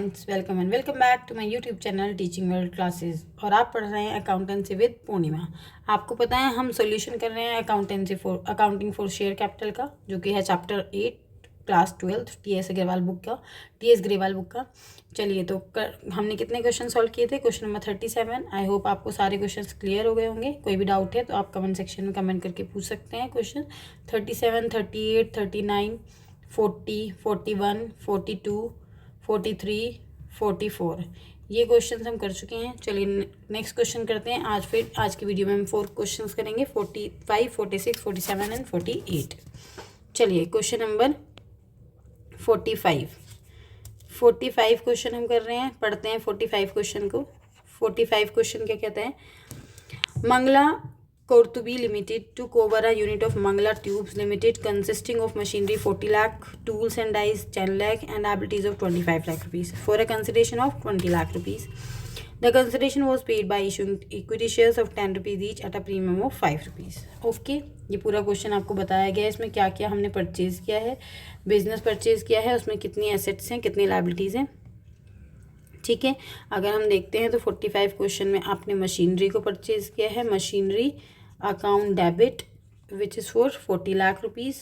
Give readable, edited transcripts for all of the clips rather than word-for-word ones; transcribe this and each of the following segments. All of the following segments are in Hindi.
Welcome and welcome back to my YouTube channel teaching world classes. और आप पढ़ रहे हैं अकाउंटेंसी विद पूर्णिमा। आपको पता है हम सॉल्यूशन कर रहे हैं अकाउंटिंग फॉर शेयर कैपिटल का, जो कि है chapter 8 class 12 T S Grewal book का। चलिए तो हमने कितने क्वेश्चन सॉल्व किए थे? Question number 37। आई होप आपको सारे क्वेश्चन क्लियर हो गए होंगे। कोई भी डाउट है तो आप कमेंट सेक्शन में कमेंट करके पूछ सकते हैं। क्वेश्चन 37, 38, 39, 40, 41, 42, 43, 44 ये क्वेश्चंस हम कर चुके हैं। चलिए नेक्स्ट क्वेश्चन करते हैं। आज की वीडियो में हम 4 क्वेश्चंस करेंगे, 45, 46, 47 एंड 48। चलिए क्वेश्चन नंबर 45 क्वेश्चन हम कर रहे हैं। पढ़ते हैं 45 क्वेश्चन को। 45 क्वेश्चन क्या कहते हैं? Mangala Kortubi Limited took over a unit of Mangala Tubes Limited consisting of machinery 40 lakh, tools and dies 10 lakh and liabilities of 25 lakh rupees for a consideration of 20 lakh rupees. The consideration was paid by issuing equity shares of 10 rupees each at a premium of 5 rupees. Okay, ये पूरा क्वेश्चन आपको बताया गया है। इसमें क्या क्या हमने परचेज किया है, बिजनेस परचेज किया है, उसमें कितनी एसेट्स हैं, कितनी लाइबिलिटीज़ हैं। ठीक है, अगर हम देखते हैं तो 45 क्वेश्चन में आपने मशीनरी को परचेज किया है। Machinery account debit which is for 40 lakh rupees.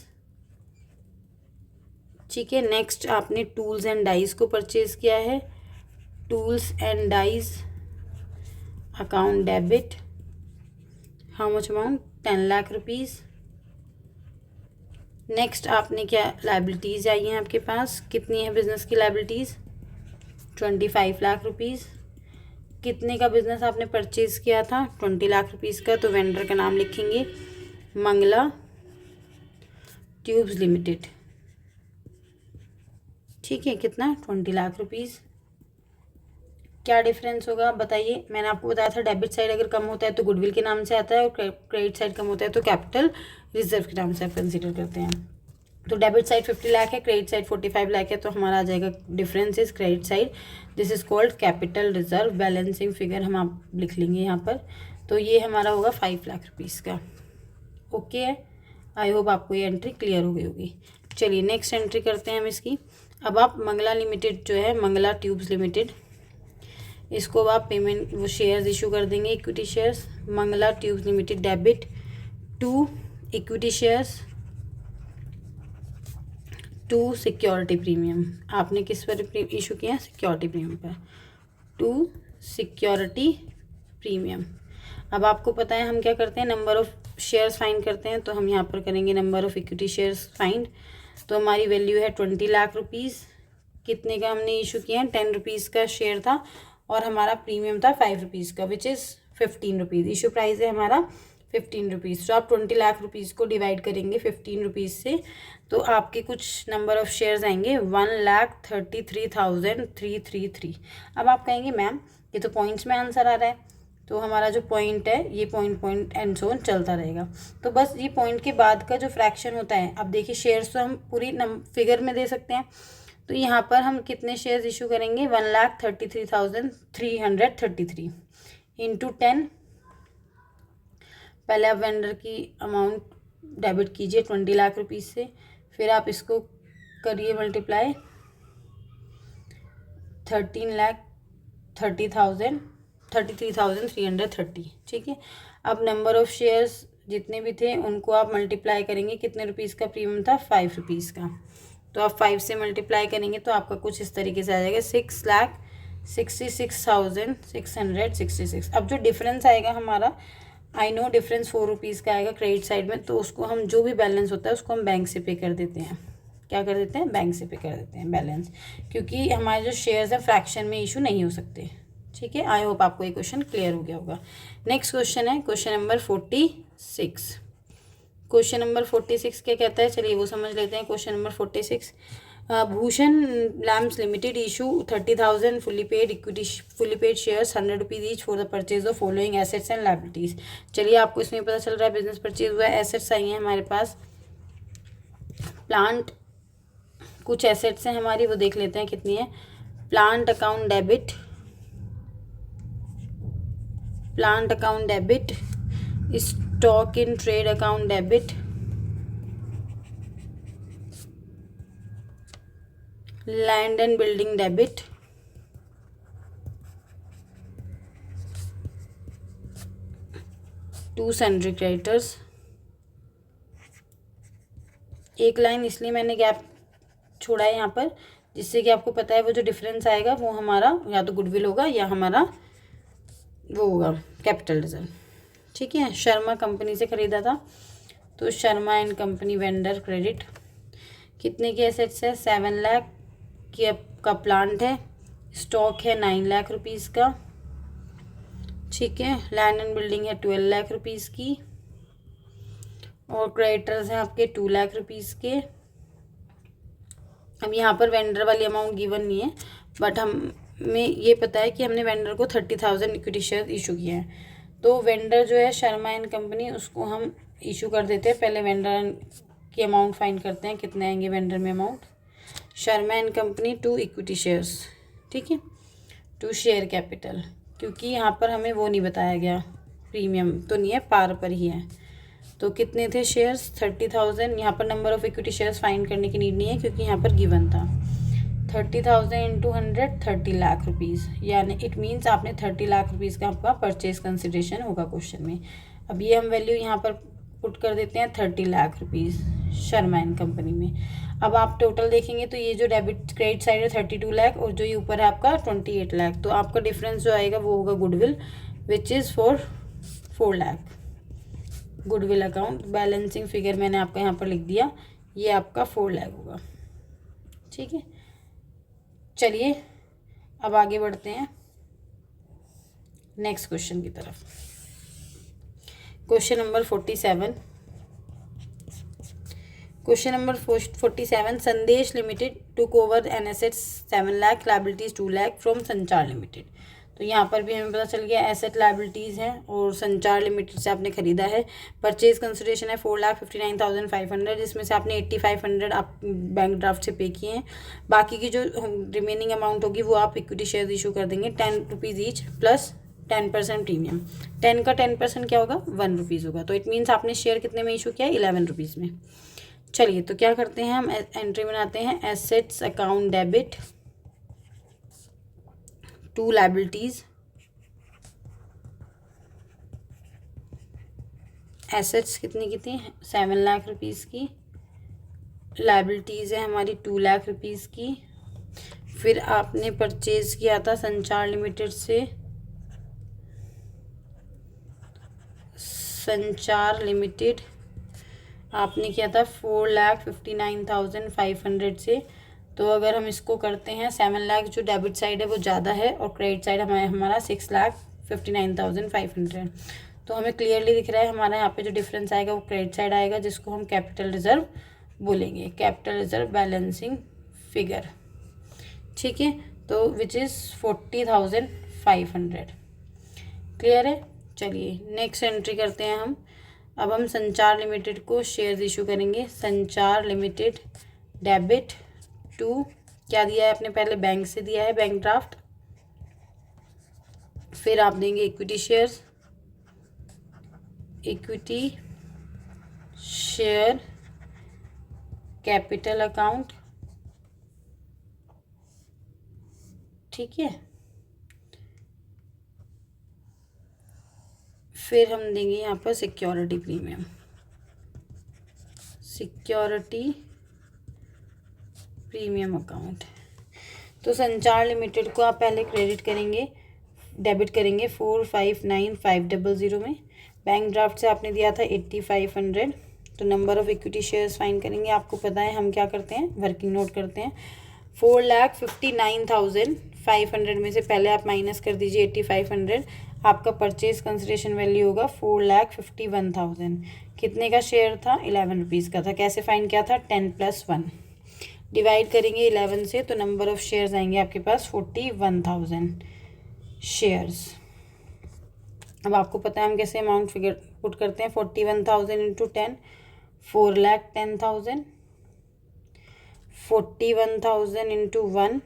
ठीक है, नेक्स्ट आपने टूल्स एंड डाइज को परचेज किया है। Tools and dies account debit, how much amount? 10 lakh rupees. Next आपने क्या लाइबिलिटीज़ आई हैं आपके पास, कितनी है बिजनेस की लाइबिलिटीज़? 25 लाख रुपीज़। कितने का बिजनेस आपने परचेज किया था? 20 लाख रुपीज़ का। तो वेंडर का नाम लिखेंगे मंगला ट्यूब्स लिमिटेड। ठीक है, कितना? 20 लाख रुपीज़। क्या डिफरेंस होगा बताइए? मैंने आपको बताया था डेबिट साइड अगर कम होता है तो गुडविल के नाम से आता है, और क्रेडिट साइड कम होता है तो कैपिटल रिजर्व के नाम से आप कंसिडर करते हैं। तो डेबिट साइड 50 लाख है, क्रेडिट साइड 45 लाख है, तो हमारा आ जाएगा difference is credit side. This is called capital reserve. Balancing figure हम आप लिख लेंगे यहाँ पर। तो ये हमारा होगा 5 लाख रुपीज़ का। ओके है, आई होप आपको ये एंट्री क्लियर हो गई होगी। चलिए नेक्स्ट एंट्री करते हैं हम इसकी। अब आप मंगला लिमिटेड जो है, मंगला ट्यूब्स लिमिटेड, इसको आप पेमेंट वो शेयर्स इशू कर देंगे, equity shares. Mangala tubes limited debit to equity shares to security premium. आपने किस पर इशू किया? सिक्योरिटी प्रीमियम पर, टू सिक्योरिटी प्रीमियम। अब आपको पता है हम क्या करते हैं, नंबर ऑफ शेयर्स फाइंड करते हैं। तो हम यहाँ पर करेंगे number of equity shares find. तो हमारी वैल्यू है 20 लाख रुपीज़। कितने का हमने इशू किया? 10 रुपीज़ का शेयर था, और हमारा प्रीमियम था 5 रुपीज़ का, which is 15 rupees. Issue price है हमारा 15 रुपीज़। तो आप 20 लाख रुपीज़ को डिवाइड करेंगे 15 रुपीज़ से, तो आपके कुछ नंबर ऑफ शेयर्स आएंगे 1,33,333। अब आप कहेंगे मैम ये तो पॉइंट्स में आंसर आ रहा है, तो हमारा जो पॉइंट है ये पॉइंट एंड सो ऑन चलता रहेगा। तो बस ये पॉइंट के बाद का जो फ्रैक्शन होता है, अब देखिए शेयर्स तो हम पूरी फिगर में दे सकते हैं। तो यहाँ पर हम कितने शेयर्स इशू करेंगे? 1,33,333 इंटू 10। पहले आप वेंडर की अमाउंट डेबिट कीजिए 20 लाख रुपीज़ से, फिर आप इसको करिए मल्टीप्लाई 33,330। ठीक है, अब नंबर ऑफ शेयर्स जितने भी थे उनको आप मल्टीप्लाई करेंगे। कितने रुपीज़ का प्रीमियम था? 5 रुपीज़ का। तो आप 5 से मल्टीप्लाई करेंगे तो आपका कुछ इस तरीके से आ जाएगा 6,66,666। अब जो डिफरेंस आएगा हमारा, आई नो डिफरेंस 4 रुपीज़ का आएगा क्रेडिट साइड में, तो उसको हम जो भी बैलेंस होता है उसको हम बैंक से पे कर देते हैं। क्या कर देते हैं? बैंक से पे कर देते हैं बैलेंस, क्योंकि हमारे जो शेयर्स हैं फ्रैक्शन में इशू नहीं हो सकते। ठीक है, आई होप आपको ये क्वेश्चन क्लियर हो गया होगा। नेक्स्ट क्वेश्चन है क्वेश्चन नंबर 46। क्वेश्चन नंबर 46 क्या कहता है? चलिए वो समझ लेते हैं। Question number 46, Bhushan lamps limited issue 30,000 fully paid shares 100 rupees each for the purchase of following assets and liabilities. चलिए आपको इसमें पता चल रहा है बिजनेस परचेज हुआ है। एसेट्स आई हैं हमारे पास, प्लांट, कुछ एसेट्स हैं हमारी, वो देख लेते हैं कितनी है। Plant account debit, stock in trade account debit, land and building debit, 2 sundry creditors. एक लाइन इसलिए मैंने गैप छोड़ा है यहाँ पर, जिससे कि आपको पता है वो जो डिफरेंस आएगा वो हमारा या तो गुडविल होगा या हमारा वो होगा कैपिटल रिजर्व। ठीक है, शर्मा कंपनी से ख़रीदा था, तो Sharma and company vendor credit. कितने की एसेट्स है? 7 लाख की का प्लांट है, स्टॉक है 9 लाख रुपीज़ का। ठीक है, लैंड एंड बिल्डिंग है 12 लाख रुपीज़ की, और क्रेडिटर्स हैं आपके 2 लाख रुपीज़ के। अब यहाँ पर वेंडर वाली अमाउंट गिवन नहीं है, बट हमें ये पता है कि हमने वेंडर को 30,000 इक्विटी शेयर इशू किया है। तो वेंडर जो है शर्मा एंड कंपनी, उसको हम इशू कर देते हैं। पहले वेंडर की अमाउंट फाइंड करते हैं, कितने आएंगे वेंडर में amount. Sharma and company 2 equity shares, ठीक है, 2 शेयर कैपिटल, क्योंकि यहाँ पर हमें वो नहीं बताया गया, प्रीमियम तो नहीं है, पार पर ही है। तो कितने थे शेयर्स? 30,000। यहाँ पर number of equity shares find करने की नीड नहीं है, क्योंकि यहाँ पर गिवन था 30,000 इंटू 100 30 लाख रुपीज़, यानी इट मीन्स आपने 30 लाख रुपीज़ का आपका परचेज कंसिडरेशन होगा क्वेश्चन में। अब ये हम वैल्यू यहाँ पर पुट कर देते हैं 30 lakh rupees Sharma and company में। अब आप टोटल देखेंगे तो ये जो डेबिट क्रेडिट साइड है 32 लाख, और जो ये ऊपर है आपका 28 लाख, तो आपका डिफरेंस जो आएगा वो होगा goodwill, which is 4 lakh. Goodwill account balancing figure मैंने आपका यहाँ पर लिख दिया, ये आपका 4 लाख होगा। ठीक है, चलिए अब आगे बढ़ते हैं नेक्स्ट क्वेश्चन की तरफ। Question number 47। Question number 47, Sandesh limited took over an assets 7 lakh, liabilities 2 lakh from Sanchar limited. तो यहाँ पर भी हमें पता चल गया एसेट लायबिलिटीज़ हैं और संचार लिमिटेड से आपने ख़रीदा है। परचेज कंसिडरेशन है 4,59,500, जिसमें से आपने 8,500 आप बैंक ड्राफ्ट से पे किए हैं। बाकी की जो रिमेनिंग अमाउंट होगी वो आप इक्विटी शेयर इशू कर देंगे 10 रुपीज़ ईच प्लस 10% प्रीमियम। 10 का 10% क्या होगा? 1 रुपीज़ होगा। तो इट मीन्स आपने शेयर कितने में इशू किया? 11 रुपीज़ में। चलिए तो क्या करते हैं, हम एंट्री बनाते हैं assets account debit to liabilities. Assets कितनी 7 लाख रुपीज़ की, लायबिलिटीज़ है हमारी 2 लाख रुपीज़ की। फिर आपने परचेज किया था संचार लिमिटेड से, संचार लिमिटेड आपने किया था 4,59,500 से। तो अगर हम इसको करते हैं 7 लाख जो डेबिट साइड है वो ज़्यादा है और क्रेडिट साइड हमारा 6,59,500। तो हमें क्लियरली दिख रहा है हमारा यहाँ पे जो डिफरेंस आएगा वो क्रेडिट साइड आएगा, जिसको हम कैपिटल रिजर्व बोलेंगे, कैपिटल रिजर्व बैलेंसिंग फिगर। ठीक है, तो विच इज़ 40,500। क्लियर है। चलिए नेक्स्ट एंट्री करते हैं हम। अब हम संचार लिमिटेड को शेयर्स इशू करेंगे। संचार लिमिटेड डेबिट टू, क्या दिया है आपने? पहले बैंक से दिया है, बैंक ड्राफ्ट, फिर आप देंगे equity shares, equity share capital account. ठीक है, फिर हम देंगे यहाँ पर security premium, security premium account. तो संचार लिमिटेड को आप पहले क्रेडिट करेंगे, डेबिट करेंगे 4,59,500 में। बैंक ड्राफ्ट से आपने दिया था 8,500। तो number of equity shares find करेंगे। आपको पता है हम क्या करते हैं, वर्किंग नोट करते हैं। 4,59,500 में से पहले आप माइनस कर दीजिए 8,500। आपका परचेज कंसिडरेशन वैल्यू होगा 4,51,000। कितने का शेयर था? 11 रुपीज़ का था। कैसे फाइंड किया था? 10 + 1 डिवाइड करेंगे 11 से, तो नंबर ऑफ शेयर्स आएंगे आपके पास 41,000 शेयर्स। अब आपको पता है हम कैसे अमाउंट फिगर पुट करते हैं। 41,000 इंटू 10, 4,10,000। 41,000 इंटू 1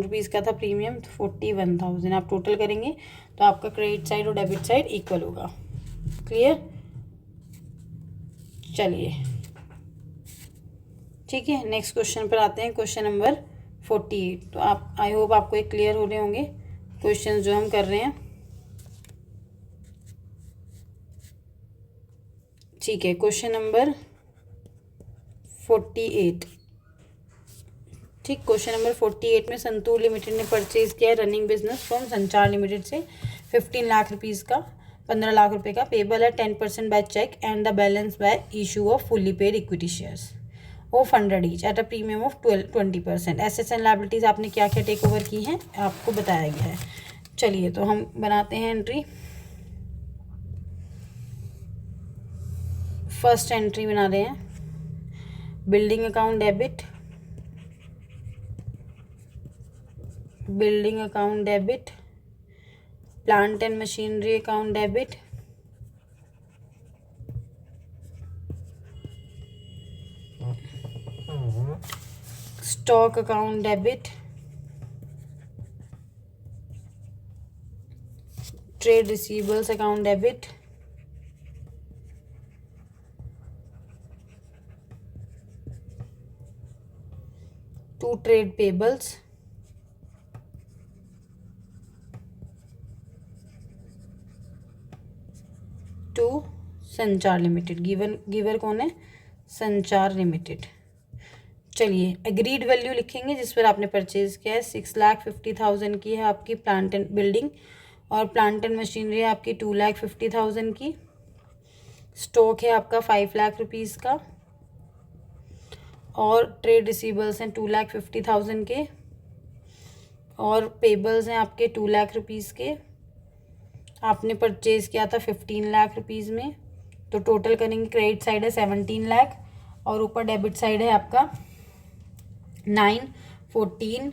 रुपीज़ का था प्रीमियम, तो 41,000 आप टोटल करेंगे तो आपका क्रेडिट साइड और डेबिट साइड इक्वल होगा। क्लियर। चलिए ठीक है, नेक्स्ट क्वेश्चन पर आते हैं। Question number 48। तो आप, आई होप आपको एक क्लियर हो रहे होंगे क्वेश्चन जो हम कर रहे हैं। ठीक है, क्वेश्चन नंबर 48। ठीक, क्वेश्चन नंबर 48 में संतूर लिमिटेड ने परचेज किया running business from Sanchar limited से 15 लाख रुपीज़ का, 15 लाख रुपए का। पेबल है 10% by cheque and the balance by issue of fully paid equity shares of 100 each at a premium of 20%। Assets and liabilities आपने क्या क्या टेक ओवर की हैं आपको बताया गया है। चलिए तो हम बनाते हैं एंट्री। फर्स्ट एंट्री बना रहे हैं, building account debit, building account debit, plant and machinery account debit, stock account debit, trade receivables account debit, to trade payables, to Sanchar limited. Giver कौन है? संचार लिमिटेड। चलिए एग्रीड वैल्यू लिखेंगे जिस पर आपने परचेज किया है। 6,50,000 की है आपकी प्लांट एंड बिल्डिंग, और प्लांट एंड मशीनरी है आपकी 2,50,000 की। स्टॉक है आपका 5 लाख रुपीज़ का, और ट्रेड रिसीवेबल्स हैं 2,50,000 के, और पेबल्स हैं आपके 2 लाख रुपीज़ के। आपने परचेज़ किया था 15 लाख रुपीज़ में, तो टोटल करेंगे क्रेडिट साइड है 17 लाख, और ऊपर डेबिट साइड है आपका 9, 14,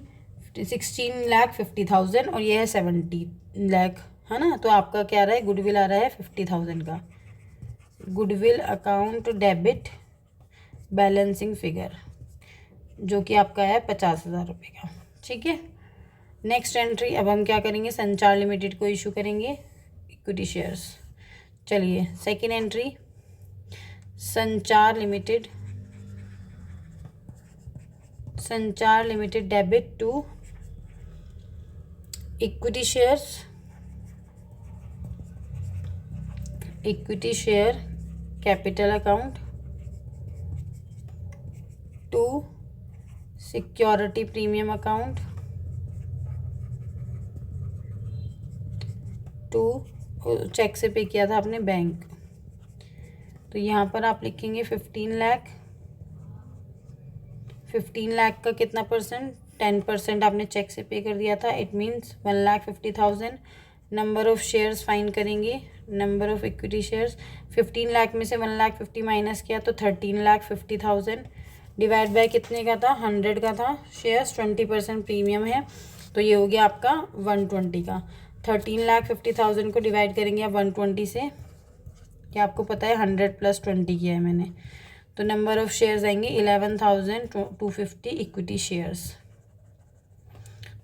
16,50,000, और ये है 70 लाख, है ना। तो आपका क्या आ रहा है? गुडविल आ रहा है 50,000 का। Goodwill account debit balancing figure, जो कि आपका है 50,000 रुपये का। ठीक है, नेक्स्ट एंट्री अब हम क्या करेंगे? संचार लिमिटेड को इशू करेंगे इक्विटी शेयर्स। चलिए second entry, Sanchar limited, Sanchar limited debit to equity shares, equity share capital account to security premium account to cheque से पे किया था आपने बैंक। तो यहाँ पर आप लिखेंगे 15 लाख। 15 लाख का कितना परसेंट? 10% आपने चेक से पे कर दिया था, it means 1,50,000। Number of shares find करेंगे, number of equity shares. 15 lakh में से 1,50,000 माइनस किया तो 13,50,000 डिवाइड बाय कितने का था? 100 का था शेयर्स, 20% प्रीमियम है, तो ये हो गया आपका 120 का। 13,50,000 को डिवाइड करेंगे आप 120 से, क्या आपको पता है 100 + 20 किया है मैंने, तो नंबर ऑफ शेयर्स आएंगे 11,250 इक्विटी शेयर्स।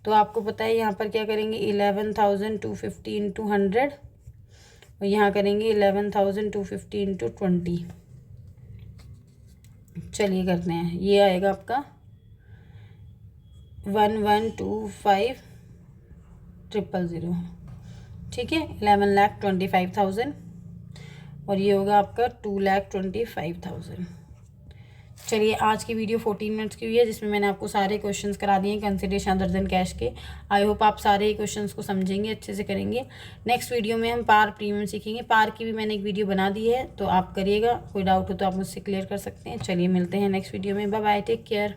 तो आपको पता है यहाँ पर क्या करेंगे? 11,250 इंटू 100, और यहाँ करेंगे 11,250 इंटू 20। चलिए करते हैं, ये आएगा आपका 11,25,000। ठीक है, 11,25,000, और ये होगा आपका 2,25,000। चलिए आज की वीडियो 14 मिनट्स की हुई है, जिसमें मैंने आपको सारे क्वेश्चंस करा दिए हैं कंसिडरेशन अदर देन कैश के। आई होप आप सारे ही क्वेश्चंस को समझेंगे, अच्छे से करेंगे। नेक्स्ट वीडियो में हम पार प्रीमियम सीखेंगे। पार की भी मैंने एक वीडियो बना दी है, तो आप करिएगा। कोई डाउट हो तो आप मुझसे क्लियर कर सकते हैं। चलिए मिलते हैं नेक्स्ट वीडियो में। Bye bye, take care.